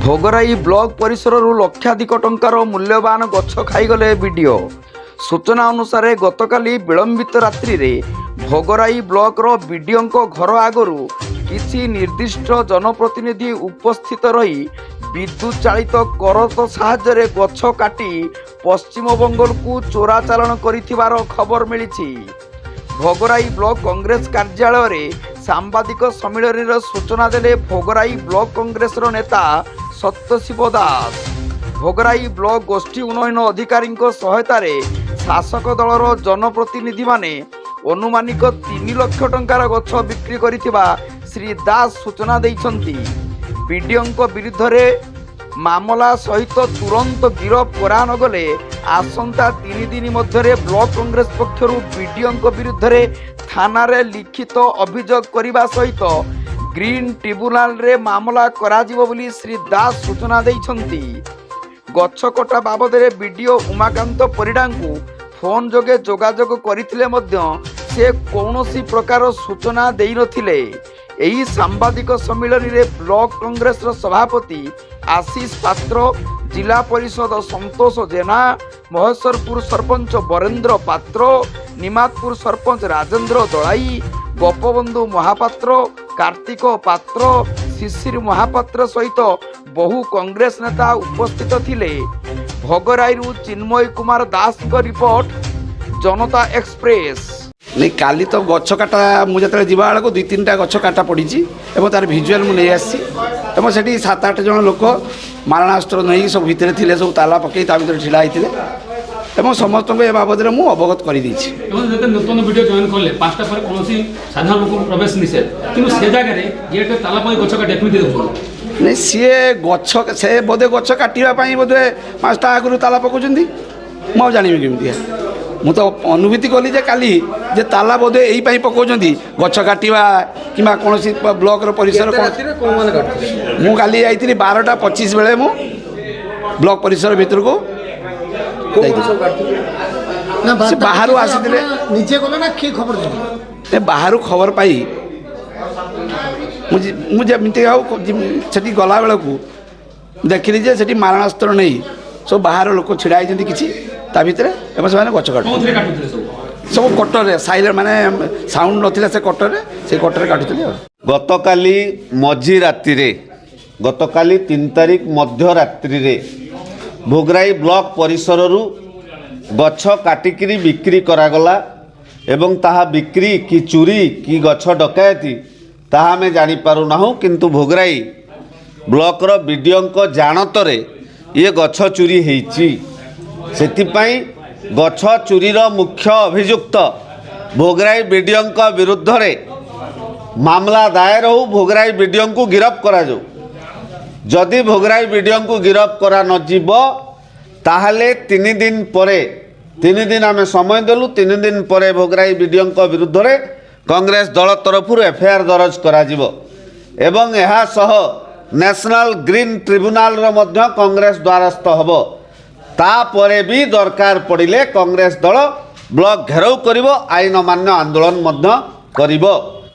Bhograi block परिसर लक्षाधिक टंकार मूल्यवान गछ खाईगले बीडीओ। सूचना अनुसार गतकाली विलंबित रात्रि रे भोगराई ब्लॉकर बीडीओ घर आगरू किसी निर्दिष्ट जनप्रतिनिधि उपस्थित रही विद्युत चालित करत साहाय्य गछ काटी पश्चिम बंगल को चोराचालाण करिथिबार खबर मिली। भोगराई ब्लॉक कांग्रेस कार्यालय रे सांबादिक सम्मेलन सूचना देले भोगराई ब्लॉक कांग्रेस नेता सत्यशिव दास। भोगराई ब्लॉक गोष्ठी उन्नयन अधिकारी सहायता शासक दलर जनप्रतिनिधि माने अनुमानिक 3 लाख टंकार गछ बिक्री करिथिबा श्री दास सूचना दैछंती। बीडीओ विरुद्ध रे मामला सहित तुरंत गिरफ करा न गले आसंता 3 दिन मध्य ब्लॉक कांग्रेस पक्षर बीडीओ विरुद्ध रे थाना रे लिखित अभियोग करने सहित ग्रीन ट्रिब्यूनाल रे मामला कराजिबो बोली श्री दास सूचना दैछंती। गछ कटा बाबद बीडीओ उमाकांत परिडा को फोन जोगे जोगाजोग करथिले मध्य से कौनसी प्रकार सूचना देई नथिले। एही सांबादिक सम्मेलन रे ब्लॉक कांग्रेस सभापति आशीष पात्र, जिला परिषद संतोष जेना, महेश्वरपुर सरपंच बरेन्द्र पात्र, निमातपुर सरपंच राजेंद्र दलाई, गोपबंधु महापात्र, कार्तिक पात्र, शिशिर महापात्र सहित बहु कांग्रेस नेता उपस्थित थिले। भोगराई चिन्मय कुमार दास को रिपोर्ट, जनता एक्सप्रेस। नहीं काली तो गछ काटा मुझे जीवा बेलू 2-3टा गछ काटा पड़ी और तार भिजुआल मुझे आसी 7-8 जन लोक मारणास्त्र नहीं सब भितर थे सब ताला पकई भर ढिला होते समस्त ए बाबद में मुझे अवगत कर नूतन वीडियो जॉइन कले 5टा पर कौन साधारण लोक प्रवेश निषेध कि से जगह गेट ताला गछ काटे नहीं सी गछ से बोधे गछ काटापी बोधे 5टा आगु ताला पकाउं मुझे जानवी केमी मु तो अनुभूति कली जे काली जे ताला बोधे यही पकाउं गछ काटा कि कौन ब्लॉक परिसर मु काली जाइए 12:25 बेले मु ब्लॉक परिसर भीतर को बाहर आसी बाहर खबर पाई मुझे गला बेलू देखिली जे सेठी मारणास्त्र नहीं सब बाहर लोक छिड़ा होती किसी भितर से गछ काट सब कटर साइलेंट माने साउंड नथिला से कटर से कटर काटुले। गतकाली मझी राति रे गतकाली 3 तारिख मध्य रात्रि रे भोगराई ब्लॉक परिसर गछ काटिकी बिक्री करागला एवं ताहा बिक्री कि चोरी कि गछ डकायती ताहा आमे जानी पारु नाहु, किंतु भोगराई ब्लॉक बीडीओ जानतरे ये गछ चोरी हेइची। सेतिपाई गछ चोरीर मुख्य अभियुक्त भोगराई बीडीओ विरुद्ध रे मामला दायर हो भोगराई बीडीओ को गिरफ करा जाऊ। जदि भोगराई बीडीओ को गिरफ करा न जीव ताहले 3 दिन परे 3 दिन आमे समय देलु 3 दिन परे भोगराई बीडीओ विरुद्ध रे कांग्रेस दल तरफ एफआईआर दर्ज करा जीवो एवं एहा सह नेशनल ग्रीन ट्रिब्यूनाल रो मध्य कांग्रेस द्वारस्थ हबो। तापरे भी दरकार पड़िले कांग्रेस दल ब्लॉक घेराव करिवो, आईन मान्य आंदोलन मध्य करिवो।